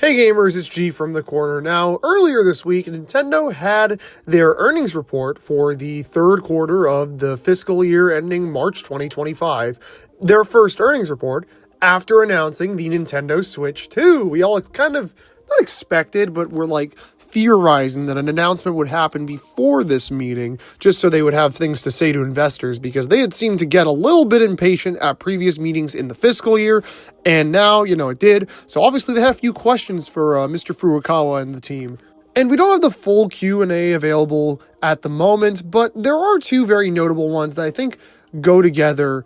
Hey gamers, it's G from the corner. Now, earlier this week, Nintendo had their earnings report for the third quarter of the fiscal year ending March 2025. Their first earnings report after announcing the Nintendo Switch 2. We all kind of, not expected, but we're like theorizing that an announcement would happen before this meeting, just so they would have things to say to investors, because they had seemed to get a little bit impatient at previous meetings in the fiscal year, and now, it did. So obviously they had a few questions for Mr. Furukawa and the team. And we don't have the full Q&A available at the moment, but there are two very notable ones that I think go together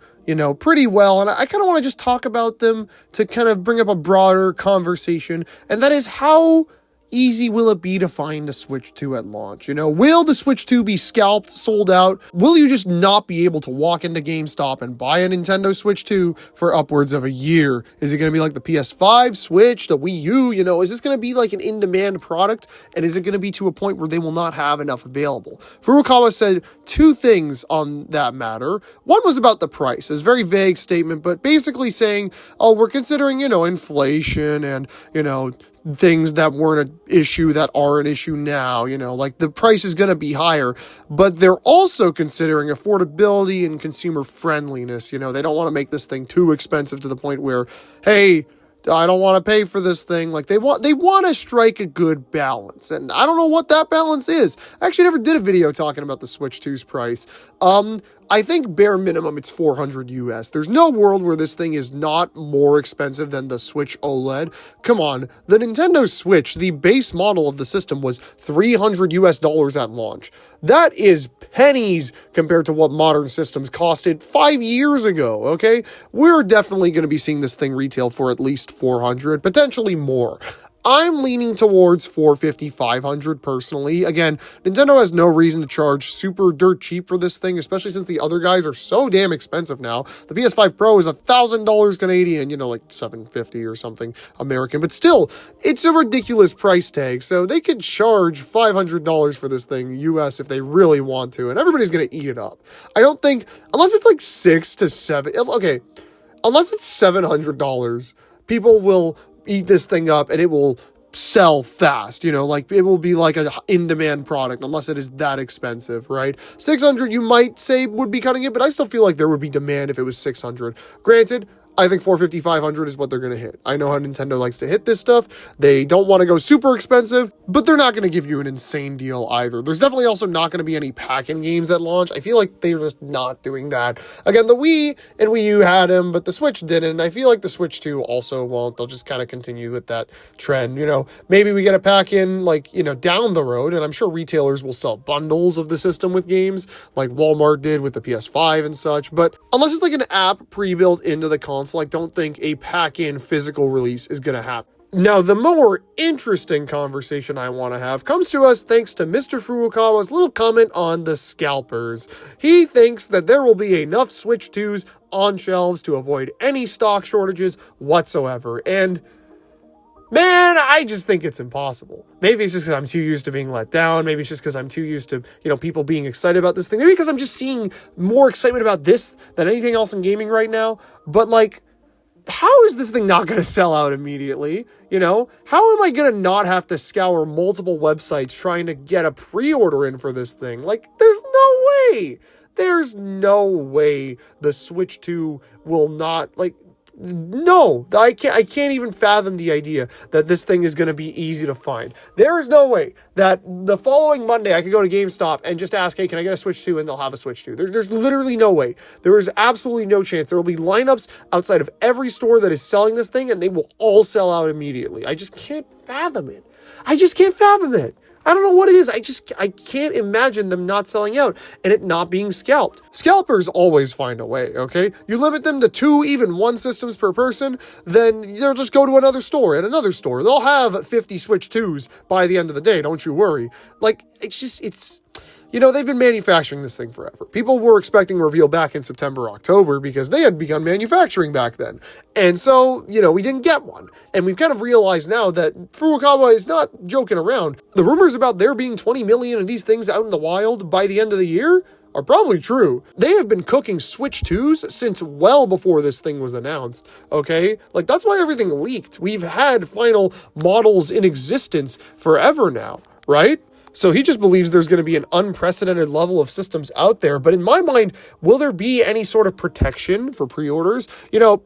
pretty well, and I kind of want to just talk about them to kind of bring up a broader conversation, and that is how easy will it be to find a Switch 2 at launch? Will the Switch 2 be scalped, sold out? Will you just not be able to walk into GameStop and buy a Nintendo Switch 2 for upwards of a year? Is it going to be like the PS5, Switch, the Wii U? Is this going to be like an in-demand product? And is it going to be to a point where they will not have enough available? Furukawa said two things on that matter. One was about the price. It was a very vague statement, but basically saying, we're considering, inflation and, things that weren't an issue that are an issue now, like the price is going to be higher, but they're also considering affordability and consumer friendliness. They don't want to make this thing too expensive to the point where, hey, I don't want to pay for this thing. Like they want to strike a good balance, and I don't know what that balance is. I actually never did a video talking about the Switch 2's price. I think bare minimum it's $400 US. There's no world where this thing is not more expensive than the Switch OLED. Come on, the Nintendo Switch, the base model of the system was $300 US at launch. That is pennies compared to what modern systems costed 5 years ago, okay? We're definitely going to be seeing this thing retail for at least $400, potentially more. I'm leaning towards $450, $500 personally. Again, Nintendo has no reason to charge super dirt cheap for this thing, especially since the other guys are so damn expensive now. The PS5 Pro is $1,000 Canadian, like $750 or something American, but still, it's a ridiculous price tag. So they could charge $500 for this thing US if they really want to, and everybody's going to eat it up. I don't think, unless it's like unless it's $700, people will eat this thing up and it will sell fast, like it will be like an in-demand product unless it is that expensive, right? 600 you might say would be cutting it, but I still feel like there would be demand if it was 600. Granted, I think 450, 500 is what they're going to hit. I know how Nintendo likes to hit this stuff. They don't want to go super expensive, but they're not going to give you an insane deal either. There's definitely also not going to be any pack-in games at launch. I feel like they're just not doing that. Again, the Wii and Wii U had them, but the Switch didn't. And I feel like the Switch 2 also won't. They'll just kind of continue with that trend. Maybe we get a pack-in, down the road, and I'm sure retailers will sell bundles of the system with games, like Walmart did with the PS5 and such. But unless it's like an app pre-built into the console, I don't think a pack-in physical release is going to happen. Now, the more interesting conversation I want to have comes to us thanks to Mr. Furukawa's little comment on the scalpers. He thinks that there will be enough Switch 2s on shelves to avoid any stock shortages whatsoever. And man, I just think it's impossible. Maybe it's just because I'm too used to being let down. Maybe it's just because I'm too used to, people being excited about this thing. Maybe because I'm just seeing more excitement about this than anything else in gaming right now. But how is this thing not going to sell out immediately? How am I going to not have to scour multiple websites trying to get a pre-order in for this thing? There's no way. There's no way the Switch 2 will not, no, I can't even fathom the idea that this thing is going to be easy to find. There is no way that the following Monday I could go to GameStop and just ask, hey, can I get a Switch 2? And they'll have a Switch 2. There's literally no way. There is absolutely no chance. There will be lineups outside of every store that is selling this thing, and they will all sell out immediately. I just can't fathom it. I don't know what it is. I can't imagine them not selling out and it not being scalped. Scalpers always find a way, okay? You limit them to 2, even 1 systems per person, then they'll just go to another store and another store. They'll have 50 Switch 2s by the end of the day, don't you worry. they've been manufacturing this thing forever. People were expecting a reveal back in September, October, because they had begun manufacturing back then. And so, we didn't get one. And we've kind of realized now that Furukawa is not joking around. The rumors about there being 20 million of these things out in the wild by the end of the year are probably true. They have been cooking Switch 2s since well before this thing was announced, okay? Like, that's why everything leaked. We've had final models in existence forever now, right? So he just believes there's going to be an unprecedented level of systems out there. But in my mind, will there be any sort of protection for pre-orders?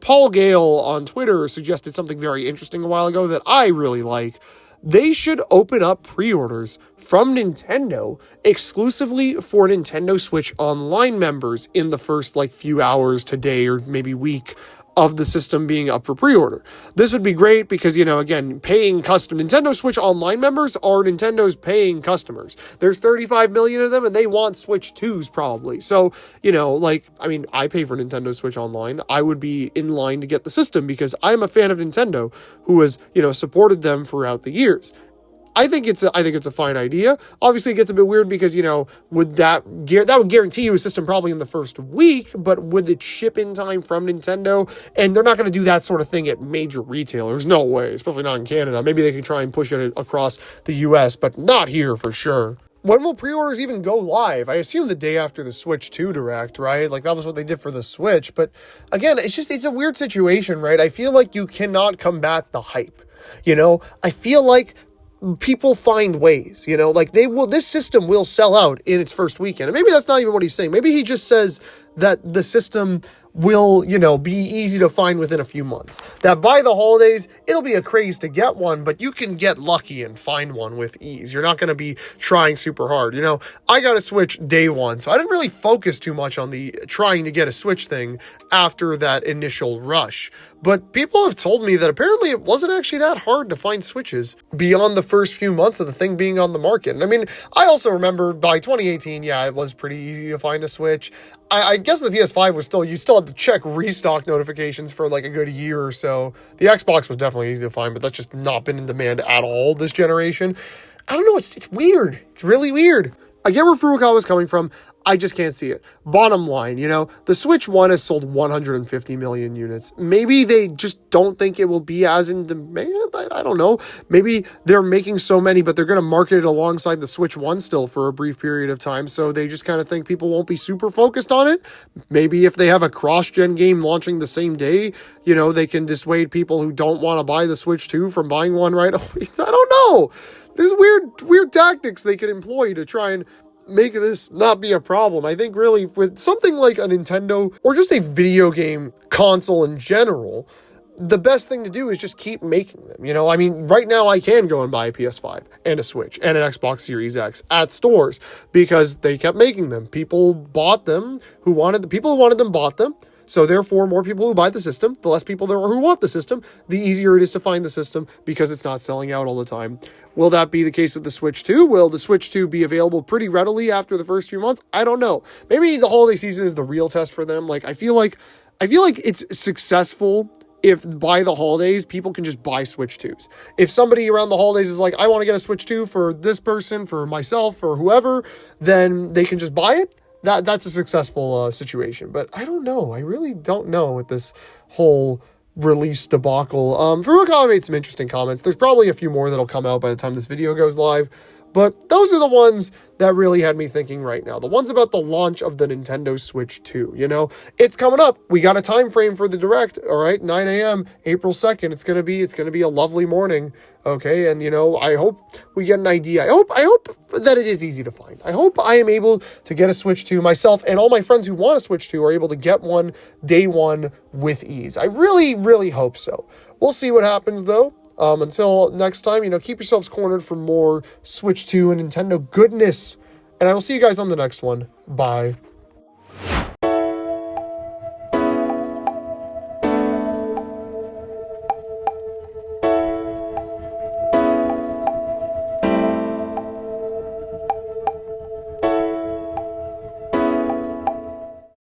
Paul Gale on Twitter suggested something very interesting a while ago that I really like. They should open up pre-orders from Nintendo exclusively for Nintendo Switch Online members in the first few hours to day or maybe week of the system being up for pre-order. This would be great because, again, paying custom Nintendo Switch Online members are Nintendo's paying customers. There's 35 million of them and they want Switch 2s probably. So, I pay for Nintendo Switch Online. I would be in line to get the system because I'm a fan of Nintendo who has, supported them throughout the years. I think it's a fine idea. Obviously, it gets a bit weird because, would that would guarantee you a system probably in the first week, but would it ship in time from Nintendo? And they're not going to do that sort of thing at major retailers. No way, especially not in Canada. Maybe they can try and push it across the US, but not here for sure. When will pre-orders even go live? I assume the day after the Switch 2 Direct, right? That was what they did for the Switch. But again, it's a weird situation, right? I feel like you cannot combat the hype. I feel like people find ways, this system will sell out in its first weekend. And maybe that's not even what he's saying. Maybe he just says that the system will, be easy to find within a few months. That by the holidays, it'll be a craze to get one, but you can get lucky and find one with ease. You're not going to be trying super hard. I got a Switch day one, so I didn't really focus too much on the trying to get a Switch thing after that initial rush. But people have told me that apparently it wasn't actually that hard to find Switches beyond the first few months of the thing being on the market. And I also remember by 2018, it was pretty easy to find a Switch. I guess the PS5 was you still had to check restock notifications for a good year or so. The Xbox was definitely easy to find, but that's just not been in demand at all this generation. I don't know, it's weird. It's really weird. I get where Furukawa is coming from. I just can't see it. Bottom line, the Switch 1 has sold 150 million units. Maybe they just don't think it will be as in demand. I don't know. Maybe they're making so many, but they're going to market it alongside the Switch 1 still for a brief period of time. So they just kind of think people won't be super focused on it. Maybe if they have a cross-gen game launching the same day, they can dissuade people who don't want to buy the Switch 2 from buying one right away. I don't know. There's weird tactics they could employ to try and make this not be a problem. I think really with something like a Nintendo or just a video game console in general, the best thing to do is just keep making them. Right now I can go and buy a PS5 and a Switch and an Xbox Series X at stores because they kept making them. People bought them people who wanted them bought them. So therefore, more people who buy the system, the less people there are who want the system, the easier it is to find the system because it's not selling out all the time. Will that be the case with the Switch 2? Will the Switch 2 be available pretty readily after the first few months? I don't know. Maybe the holiday season is the real test for them. I feel like it's successful if by the holidays, people can just buy Switch 2s. If somebody around the holidays is like, I want to get a Switch 2 for this person, for myself, for whoever, then they can just buy it. That's a successful situation. But I don't know. I really don't know with this whole release debacle. Furukawa made some interesting comments. There's probably a few more that'll come out by the time this video goes live. But those are the ones that really had me thinking right now. The ones about the launch of the Nintendo Switch 2, It's coming up. We got a time frame for the Direct, all right? 9 a.m., April 2nd. It's going to be a lovely morning, okay? And, I hope we get an idea. I hope that it is easy to find. I hope I am able to get a Switch 2 myself, and all my friends who want a Switch 2 are able to get one day one with ease. I really, really hope so. We'll see what happens, though. Until next time, keep yourselves cornered for more Switch 2 and Nintendo goodness. And I will see you guys on the next one. Bye.